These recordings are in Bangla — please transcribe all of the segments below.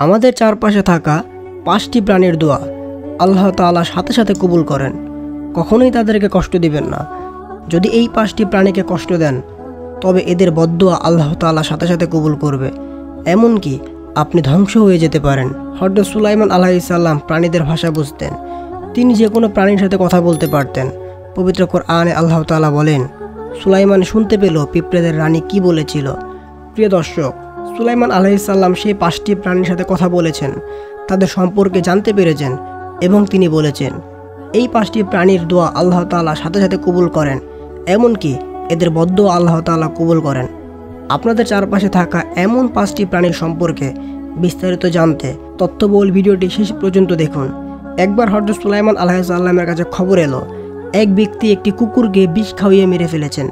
আমাদের চারপাশে থাকা 5টি প্রাণীর দোয়া আল্লাহ তাআলা সাথে সাথে কবুল করেন। কখনোই তাদেরকে কষ্ট দিবেন না। যদি এই 5টি প্রাণীকে কষ্ট দেন তবে এদের বদদোয়া আল্লাহ তাআলা সাথে সাথে কবুল করবে, এমনকি আপনি ধ্বংস হয়ে যেতে পারেন। হযরত সুলাইমান আলাইহিস সালাম প্রাণীদের ভাষা বুঝতেন। তিনি যে কোনো প্রাণীর সাথে কথা বলতে পারতেন। পবিত্র কোরআনে আল্লাহ তাআলা বলেন, সুলাইমান শুনতে পেল পিঁপড়েদের রানী কি বলেছিল। প্রিয় দর্শক, সুলাইমান আলাইহিস সালাম সেই 5টি প্রাণীর সাথে কথা বলেছেন, তাদের সম্পর্কে জানতে পেরেছেন এবং তিনি বলেছেন এই 5টি প্রাণীর দোয়া আল্লাহ তাআলা সাথে সাথে কবুল করেন, এমনকি এদের বদদোয়া আল্লাহ তাআলা কবুল করেন। আপনাদের চারপাশে থাকা এমন 5টি প্রাণীর সম্পর্কে বিস্তারিত জানতে তথ্যবহুল ভিডিওটি শেষ পর্যন্ত দেখুন। একবার হযরত সুলাইমান আলাইহিস সালামের কাছে খবর এলো এক ব্যক্তি একটি কুকুরকে বিষ খাওয়িয়ে মেরে ফেলেছেন।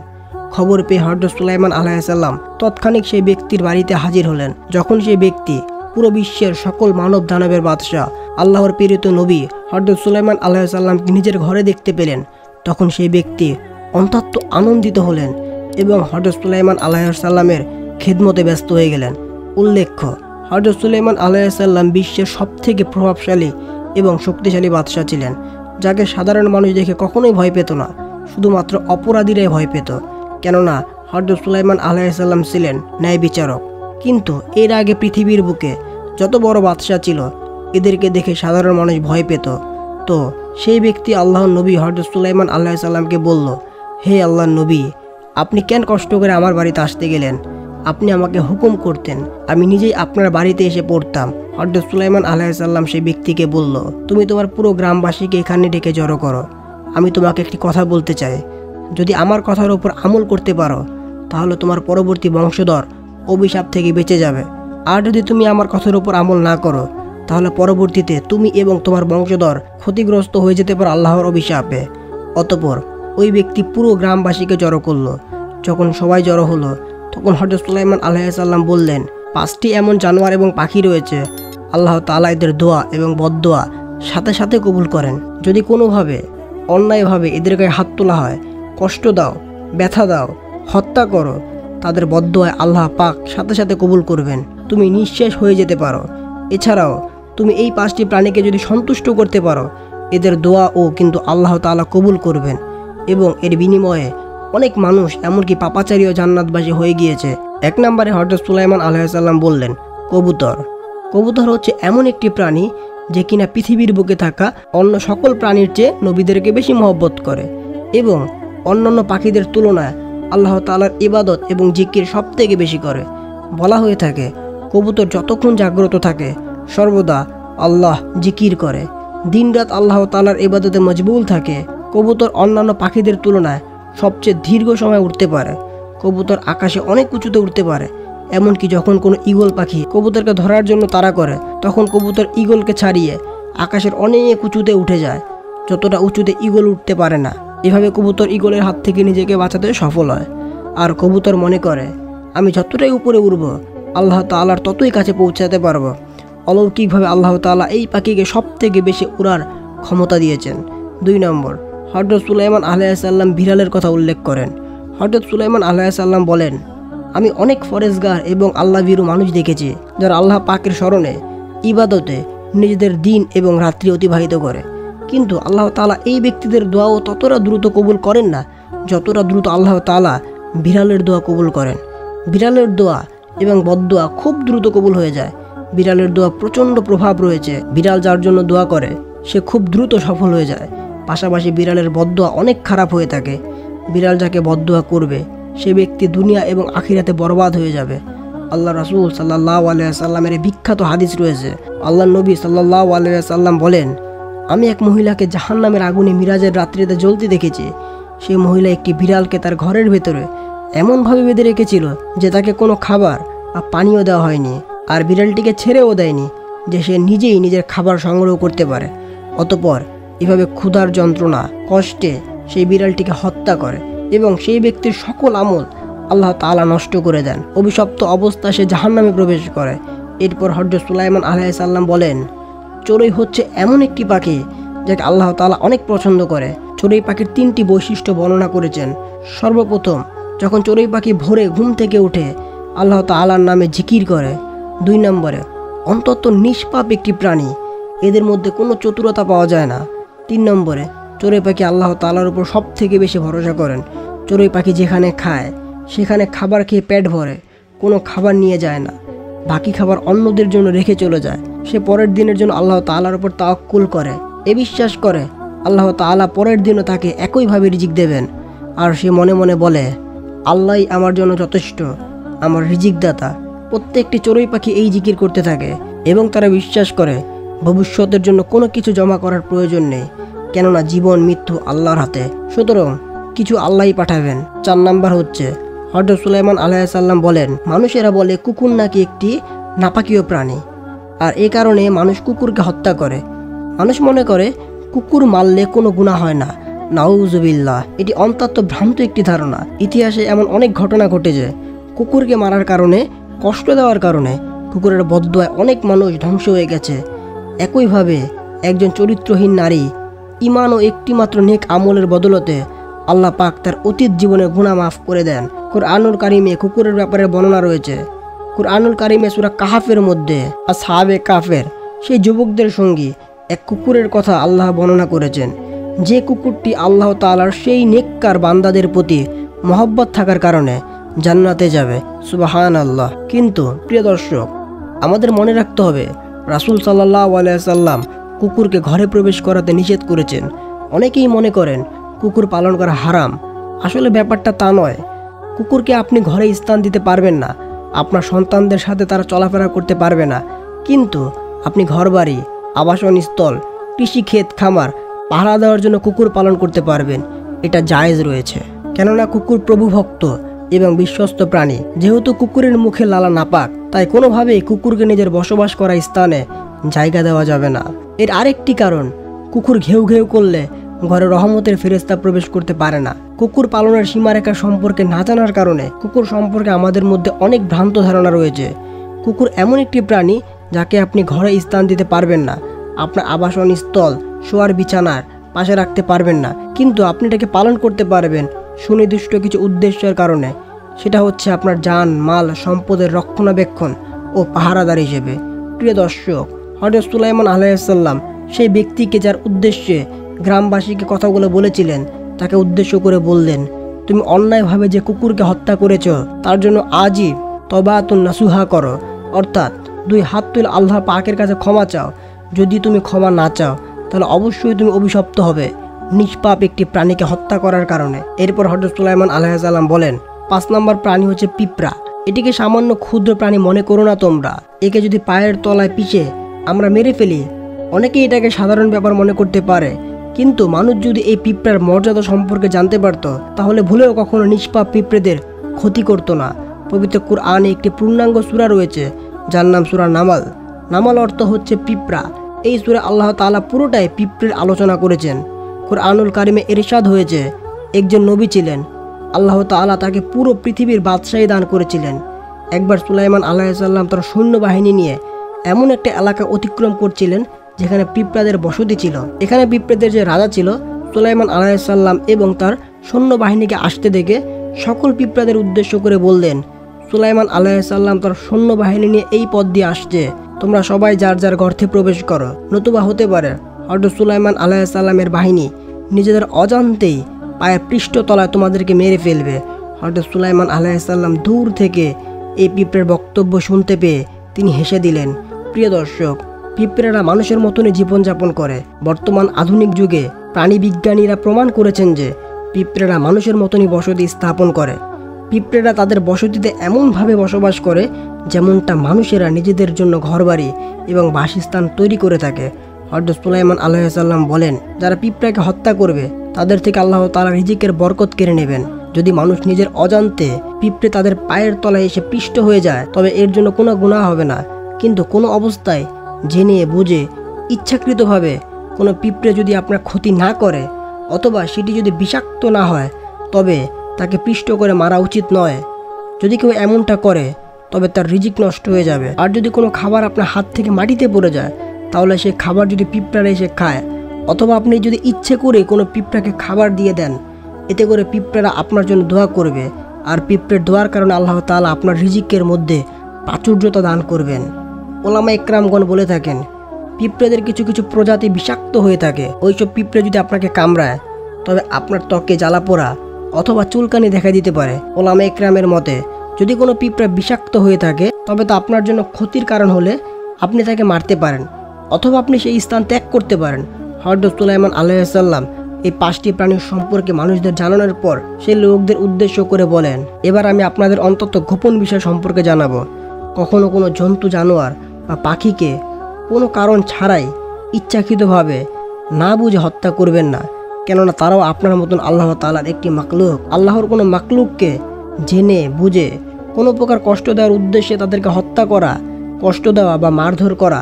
খবর পেয়ে হযরত সুলাইমান আলাইহিস সালাম তৎক্ষণিক সেই ব্যক্তির বাড়িতে হাজির হলেন। যখন সেই ব্যক্তি পুরো বিশ্বের সকল মানব দানবের বাদশাহ আল্লাহর প্রেরিত নবী হযরত সুলাইমান আলাইহিস সালামকে নিজের ঘরে দেখতে পেলেন, তখন সেই ব্যক্তি অত্যন্ত আনন্দিত হলেন এবং হযরত সুলাইমান আলাইহিস সালামের খিদমতে ব্যস্ত হয়ে গেলেন। উল্লেখ্য, হযরত সুলাইমান আলাইহিস সালাম বিশ্বের সবথেকে প্রভাবশালী এবং শক্তিশালী বাদশাহ ছিলেন, যাকে সাধারণ মানুষ দেখে কখনোই ভয় পেত না, শুধুমাত্র অপরাধীরাই ভয় পেত। কেননা হযরত সুলাইমান আলাইহিস সালাম ছিলেন ন্যায় বিচারক। কিন্তু এর আগে পৃথিবীর বুকে যত বড় বাদশাহ ছিল এদেরকে দেখে সাধারণ মানুষ ভয় পেত। তো সেই ব্যক্তি আল্লাহর নবী হযরত সুলাইমান আলাইহিস সালামকে বলল, হে আল্লাহর নবী, আপনি কেন কষ্ট করে আমার বাড়িতে আসতে গেলেন? আপনি আমাকে হুকুম করতেন, আমি নিজেই আপনার বাড়িতে এসে পড়তাম। হযরত সুলাইমান আলাইহিস সালাম সেই ব্যক্তিকে বলল, তুমি তোমার পুরো গ্রামবাসীকে এখানে ডেকে জড়ো করো। আমি তোমাকে একটি কথা বলতে চাই। যদি আমার কথার উপর আমল করতে পারো তাহলে তোমার পরবর্তী বংশধর অভিশাপ থেকে বেঁচে যাবে। আর যদি তুমি আমার কথার উপর আমল না করো তাহলে পরবর্তীতে তুমি এবং তোমার বংশধর ক্ষতিগ্রস্ত হয়ে যেতে পারো আল্লাহর অভিশাপে। অতঃপর ওই ব্যক্তি পুরো গ্রামবাসীকে জড়ো করলো। যখন সবাই জড়ো হলো তখন হযরত সুলাইমান আলাইহিস সালাম বললেন, 5টি এমন জানোয়ার এবং পাখি রয়েছে আল্লাহ তাআলা এদের দোয়া এবং বদদোয়া সাথে সাথে কবুল করেন। যদি কোনোভাবে অন্যায়ভাবে এদের গায়ে হাত তোলা হয়, কষ্ট দাও, ব্যথা দাও, হত্যা করো, তাদের বদদোয়ায় আল্লাহ পাক সাথে সাথে কবুল করবেন। তুমি নিঃশেষ হয়ে যেতে পারো। এছাড়াও তুমি এই 5টি প্রাণীকে যদি সন্তুষ্ট করতে পারো এদের দোয়াও কিন্তু আল্লাহ তাআলা কবুল করবেন এবং এর বিনিময়ে অনেক মানুষ এমনকি পাপাচারী ও জান্নাতবাসী হয়ে গিয়েছে। 1 নম্বরে হযরত সুলাইমান আলাইহিস সালাম বললেন কবুতর। কবুতর হচ্ছে এমন একটি প্রাণী যে কিনা পৃথিবীর বুকে থাকা অন্য সকল প্রাণীর চেয়ে নবীদেরকে বেশি মহব্বত করে এবং অন্যান্য পাখিদের তুলনায় আল্লাহ তাআলার ইবাদত এবং জিকির সবথেকে বেশি করে। বলা হয়ে থাকে কবুতর যতক্ষণ জাগ্রত থাকে সর্বদা আল্লাহ জিকির করে, দিনরাত আল্লাহ তাআলার ইবাদতে মজবুল থাকে। কবুতর অন্যান্য পাখিদের তুলনায় সবচেয়ে দীর্ঘ সময় উড়তে পারে। কবুতর আকাশে অনেক উঁচুতে উঠতে পারে। এমনকি যখন কোনো ঈগল পাখি কবুতরকে ধরার জন্য তাড়া করে তখন কবুতর ঈগলকে ছাড়িয়ে আকাশের অনেক উঁচুতে উঠে যায়, যতটা উঁচুতে ঈগল উঠতে পারে না। এভাবে কবুতর ঈগলের হাত থেকে নিজেকে বাঁচাতে সফল হয়। আর কবুতর মনে করে আমি যতটাই উপরে উড়ব আল্লাহ তাআলার ততই কাছে পৌঁছাতে পারবো। অলৌকিকভাবে আল্লাহ তাআলা এই পাখিকে সবথেকে বেশি উড়ার ক্ষমতা দিয়েছেন। 2 নম্বর, হযরত সুলাইমান আলাইহিস সালাম বিড়ালের কথা উল্লেখ করেন। হযরত সুলাইমান আলাইহিস সালাম বলেন, আমি অনেক ফরেজগার এবং আল্লাহ ভীরু মানুষ দেখেছি যারা আল্লাহ পাকের স্মরণে ইবাদতে নিজেদের দিন এবং রাত্রি অতিবাহিত করে, কিন্তু আল্লাহ তাআলা এই ব্যক্তিদের দোয়াও ততটা দ্রুত কবুল করেন না যতটা দ্রুত আল্লাহ তাআলা বিড়ালের দোয়া কবুল করেন। বিড়ালের দোয়া এবং বদদোয়া খুব দ্রুত কবুল হয়ে যায়। বিড়ালের দোয়া প্রচণ্ড প্রভাব রয়েছে। বিড়াল যার জন্য দোয়া করে সে খুব দ্রুত সফল হয়ে যায়। পাশাপাশি বিড়ালের বদদোয়া অনেক খারাপ হয়ে থাকে। বিড়াল যাকে বদদোয়া করবে সে ব্যক্তি দুনিয়া এবং আখিরাতে বরবাদ হয়ে যাবে। আল্লাহ রাসূল সাল্লাল্লাহু আলাইহি সাল্লামের বিখ্যাত হাদিস রয়েছে। আল্লাহ নবী সাল্লাল্লাহু আলাইহি সাল্লাম বলেন, আমি এক মহিলাকে জাহান্নামের আগুনে মিরাজের রাত্রিতে জ্বলতে দেখেছি। সেই মহিলা একটি বিড়ালকে তার ঘরের ভেতরে এমনভাবে বেঁধে রেখেছিল যে তাকে কোনো খাবার বা পানীয় দেওয়া হয়নি, আর বিড়ালটিকে ছেড়েও দেয়নি যে সে নিজেই নিজের খাবার সংগ্রহ করতে পারে। অতঃপর এভাবে ক্ষুধার যন্ত্রণা কষ্টে সেই বিড়ালটিকে হত্যা করে এবং সেই ব্যক্তির সকল আমল আল্লাহ তাআলা নষ্ট করে দেন। অভিশপ্ত অবস্থায় সে জাহান্নামে প্রবেশ করে। এরপর হযরত সুলাইমান আলাইহিস সালাম বলেন, চড়ুই হচ্ছে এমন একটি পাখি যাকে আল্লাহ তাআলা অনেক পছন্দ করে। চড়ুই পাখির 3টি বৈশিষ্ট্য বর্ণনা করেছেন। সর্বপ্রথম, যখন চড়ুই পাখি ভোরে ঘুম থেকে উঠে আল্লাহ তাআলার নামে জিকির করে। 2 নম্বরে, অন্তত নিষ্পাপ একটি প্রাণী, এদের মধ্যে কোনো চতুরতা পাওয়া যায় না। 3 নম্বরে, চড়ুই পাখি আল্লাহ তাআলার উপর সব থেকে বেশি ভরসা করেন। চড়ুই পাখি যেখানে খায় সেখানে খাবার খেয়ে পেট ভরে, কোনো খাবার নিয়ে যায় না, বাকি খাবার অন্যদের জন্য রেখে চলে যায়। সে পরের দিনের জন্য আল্লাহ তাআলার উপর তাওয়াক্কুল করে, এ বিশ্বাস করে আল্লাহ তাআলা পরের দিনও তাকে একইভাবে রিজিক দেবেন। আর সে মনে মনে বলে, আল্লাহই আমার জন্য যথেষ্ট, আমার রিজিক দাতা। প্রত্যেকটি চড়ুই পাখি এই জিকির করতে থাকে এবং তারা বিশ্বাস করে ভবিষ্যতের জন্য কোনো কিছু জমা করার প্রয়োজন নেই, কেননা জীবন মৃত্যু আল্লাহর হাতে, সুতরাং কিছু আল্লাহই পাঠাবেন। 4 নাম্বার হচ্ছে, হযরত সুলাইমান আলাইহিস সালাম বলেন, মানুষেরা বলে কুকুর নাকি একটি নাপাকীয় প্রাণী, আর এ কারণে মানুষ কুকুরকে হত্যা করে। মানুষ মনে করে কুকুর মারলে কোনো গুনাহ হয় না। নাউজুবিল্লাহ, এটি অত্যন্ত ভ্রান্ত একটি ধারণা। ইতিহাসে এমন অনেক ঘটনা ঘটেছে, কুকুরকে মারার কারণে, কষ্ট দেওয়ার কারণে কুকুরের বদদোয়ায় অনেক মানুষ ধ্বংস হয়ে গেছে। একইভাবে একজন চরিত্রহীন নারী ঈমান ও একটিমাত্র নেক আমলের বদলতে আল্লাহ পাক তার অতীত জীবনের গুনাহ মাফ করে দেন। কুরআনুল কারিমে কুকুরের ব্যাপারে বর্ণনা রয়েছে। কুরআনুল কারিমে সূরা কাহফের মধ্যে আসহাবে কাফের, সেই যুবকদের সঙ্গী এক কুকুরের কথা আল্লাহ বর্ণনা করেছেন, যে কুকুরটি আল্লাহ তাআলার সেই নেককার বান্দাদের প্রতি মহব্বত থাকার কারণে জান্নাতে যাবে। সুবহানাল্লাহ। কিন্তু প্রিয় দর্শক, আমাদের মনে রাখতে হবে রাসূল সাল্লাল্লাহু আলাইহি সাল্লাম কুকুরকে ঘরে প্রবেশ করাতে নিষেধ করেছেন। অনেকেই মনে করেন কুকুর পালন করা হারাম। আসলে ব্যাপারটা তা নয়। কুকুরকে আপনি ঘরে স্থান দিতে পারবেন না, আপনার সন্তানদের সাথে তারা চলাফেরা করতে পারবে না, কিন্তু আপনি ঘরবাড়ি, আবাসন স্থল, কৃষিক্ষেত, খামার পাহারা দেওয়ার জন্য কুকুর পালন করতে পারবেন। এটা জায়েজ রয়েছে, কেননা কুকুর প্রভুভক্ত এবং বিশ্বস্ত প্রাণী। যেহেতু কুকুরের মুখে লালা নাপাক, তাই কোনোভাবেই কুকুরকে নিজের বসবাস করা স্থানে জায়গা দেওয়া যাবে না। এর আরেকটি কারণ, কুকুর ঘেউ ঘেউ করলে ঘরে রহমতের ফেরেশতা প্রবেশ করতে পারে না। কুকুর পালনের সীমারেখা সম্পর্কে না জানার কারণে কুকুর সম্পর্কে আমাদের মধ্যে অনেক ভ্রান্ত ধারণা রয়েছে। কুকুর এমন একটি প্রাণী যাকে আপনি ঘরে স্থান দিতে পারবেন না, আপনার আবাসন স্থল, শোয়ার বিছানার পাশে রাখতে পারবেন না, কিন্তু আপনি এটাকে পালন করতে পারবেন সুনির্দিষ্ট কিছু উদ্দেশ্যের কারণে। সেটা হচ্ছে আপনার জান মাল সম্পদের রক্ষণাবেক্ষণ ও পাহারাদার হিসেবে। প্রিয় দর্শক, হযরত সুলাইমান আলাইহিস সালাম সেই ব্যক্তিকে যার উদ্দেশ্যে গ্রামবাসীকে কথাগুলো বলেছিলেন, তাকে উদ্দেশ্য করে বললেন, তুমি অন্যায়ভাবে যে কুকুরকে হত্যা করেছ তার জন্য আজই তবাতুন নাসুহা করো, অর্থাৎ 2 হাত তুলে আল্লাহ পাকের কাছে ক্ষমা চাও। যদি তুমি ক্ষমা না চাও তাহলে অবশ্যই তুমি অভিশপ্ত হবে নিষ্পাপ একটি প্রাণীকে হত্যা করার কারণে। এরপর হযরত সুলাইমান আলাইহিস সালাম বলেন, 5 নম্বর প্রাণী হচ্ছে পিঁপড়া। এটিকে সামান্য ক্ষুদ্র প্রাণী মনে করো না তোমরা। একে যদি পায়ের তলায় পিষে আমরা মেরে ফেলি, অনেকেই এটাকে সাধারণ ব্যাপার মনে করতে পারে, কিন্তু মানুষ যদি এই পিঁপড়ার মর্যাদা সম্পর্কে জানতে পারত, তাহলে ভুলেও কখনো নিষ্পাপ পিঁপড়েদের ক্ষতি করত না। পবিত্র কুরআনে একটি পূর্ণাঙ্গ সূরা রয়েছে যার নাম সূরা নামাল। নামাল অর্থ হচ্ছে পিঁপড়া। এই সূরা আল্লাহ তাআলা পুরোটাই পিঁপড়ের আলোচনা করেছেন। কুরআনুল কারিমে ইরশাদ হয়েছে, একজন নবী ছিলেন, আল্লাহ তাআলা তাকে পুরো পৃথিবীর বাদশাহী দান করেছিলেন। একবার সুলাইমান আলাইহিস সালাম তার সৈন্যবাহিনী নিয়ে এমন একটা এলাকা অতিক্রম করছিলেন যেখানে পিঁপড়াদের বসতি ছিল। এখানে পিঁপড়াদের যে রাজা ছিল, সুলাইমান আলাইহিস সালাম এবং তার সৈন্যবাহিনীকে আসতে দেখে সকল পিঁপড়াদের উদ্দেশ্য করে বললেন, সুলাইমান আলাইহিস সালাম তার সৈন্যবাহিনী নিয়ে এই পথ দিয়ে আসছে, তোমরা সবাই যার যার গর্তে প্রবেশ করো, নতুবা হতে পারে হযরত সুলাইমান আলাইহিস সালামের বাহিনী নিজেদের অজান্তেই পায়ের পৃষ্ঠতলায় তোমাদেরকে মেরে ফেলবে। হযরত সুলাইমান আলাইহিস সালাম দূর থেকে এই পিঁপড়ের বক্তব্য শুনতে পেয়ে তিনি হেসে দিলেন। প্রিয় দর্শক, পিঁপড়েরা মানুষের মতনই জীবনযাপন করে। বর্তমান আধুনিক যুগে প্রাণী বিজ্ঞানীরা প্রমাণ করেছেন যে পিঁপড়েরা মানুষের মতনই বসতি স্থাপন করে। পিঁপড়েরা তাদের বসতিতে এমনভাবে বসবাস করে যেমনটা মানুষেরা নিজেদের জন্য ঘরবাড়ি এবং বাসস্থান তৈরি করে থাকে। হযরত সুলাইমান আলাইহিস সালাম বলেন, যারা পিঁপড়াকে হত্যা করবে তাদের থেকে আল্লাহ তাআলা রিজিকের বরকত কেড়ে নেবেন। যদি মানুষ নিজের অজান্তে পিঁপড়ে তাদের পায়ের তলায় এসে পিষ্ট হয়ে যায় তবে এর জন্য কোনো গুনাহ হবে না, কিন্তু কোনো অবস্থায় জেনে বুঝে ইচ্ছাকৃতভাবে কোনো পিঁপড়ে যদি আপনার ক্ষতি না করে অথবা সেটি যদি বিষাক্ত না হয় তবে তাকে পিষ্ট করে মারা উচিত নয়। যদি কেউ এমনটা করে তবে তার রিজিক নষ্ট হয়ে যাবে। আর যদি কোনো খাবার আপনার হাত থেকে মাটিতে পড়ে যায় তাহলে সেই খাবার যদি পিঁপড়ারা এসে খায় অথবা আপনি যদি ইচ্ছে করে কোনো পিঁপড়াকে খাবার দিয়ে দেন, এতে করে পিঁপড়ারা আপনার জন্য দোয়া করবে, আর পিঁপড়ের দোয়ার কারণে আল্লাহ তাআলা আপনার রিজিকের মধ্যে প্রাচুর্যতা দান করবেন। ওলামা একরামগণ বলে থাকেন পিঁপড়েদের কিছু কিছু প্রজাতি বিষাক্ত হয়ে থাকে। ওইসব পিঁপড়ে যদি আপনাকে কামড়ায় তবে আপনার ত্বকে জ্বালা পোড়া অথবা চুলকানি দেখা দিতে পারে। ওলামা একরামের মতে যদি কোনো পিঁপড়া বিষাক্ত হয়ে থাকে তবে তা আপনার জন্য ক্ষতির কারণ হলে আপনি তাকে মারতে পারেন অথবা আপনি সেই স্থান ত্যাগ করতে পারেন। হযরত সুলাইমান আলাইহিসসালাম এই 5টি প্রাণীর সম্পর্কে মানুষদের জানানোর পর সেই লোকদের উদ্দেশ্য করে বলেন, এবার আমি আপনাদের অন্তত গোপন বিষয় সম্পর্কে জানাবো। কখনো কোনো জন্তু জানোয়ার বা পাখিকে কোনো কারণ ছাড়াই ইচ্ছাকৃতভাবে না বুঝে হত্যা করবেন না, কেননা তারাও আপনার মতন আল্লাহ তাআলার একটি মাখলুক। আল্লাহর কোনো মাখলুককে জেনে বুঝে কোনো প্রকার কষ্ট দেওয়ার উদ্দেশ্যে তাদেরকে হত্যা করা, কষ্ট দেওয়া বা মারধর করা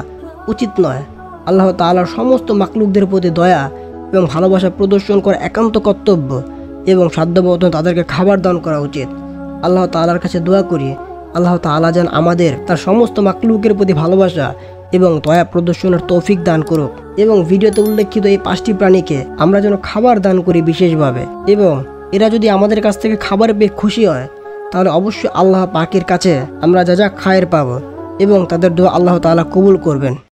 উচিত নয়। আল্লাহ তাআলার সমস্ত মাখলুকদের প্রতি দয়া এবং ভালোবাসা প্রদর্শন করা একান্ত কর্তব্য এবং সাধ্যমতো তাদেরকে খাবার দান করা উচিত। আল্লাহ তাআলার কাছে দোয়া করি আল্লাহ তাআলা যেন আমাদের তার সমস্ত মাখলুকের প্রতি ভালোবাসা এবং দয়া প্রদর্শনের তৌফিক দান করুক এবং ভিডিওতে উল্লেখিত এই 5টি প্রাণীকে আমরা যেন খাবার দান করি বিশেষভাবে, এবং এরা যদি আমাদের কাছ থেকে খাবার পেয়ে খুশি হয় তাহলে অবশ্যই আল্লাহ পাকের কাছে আমরা যা যা খায়ের পাবো এবং তাদের দোয়া আল্লাহ তাআলা কবুল করবেন।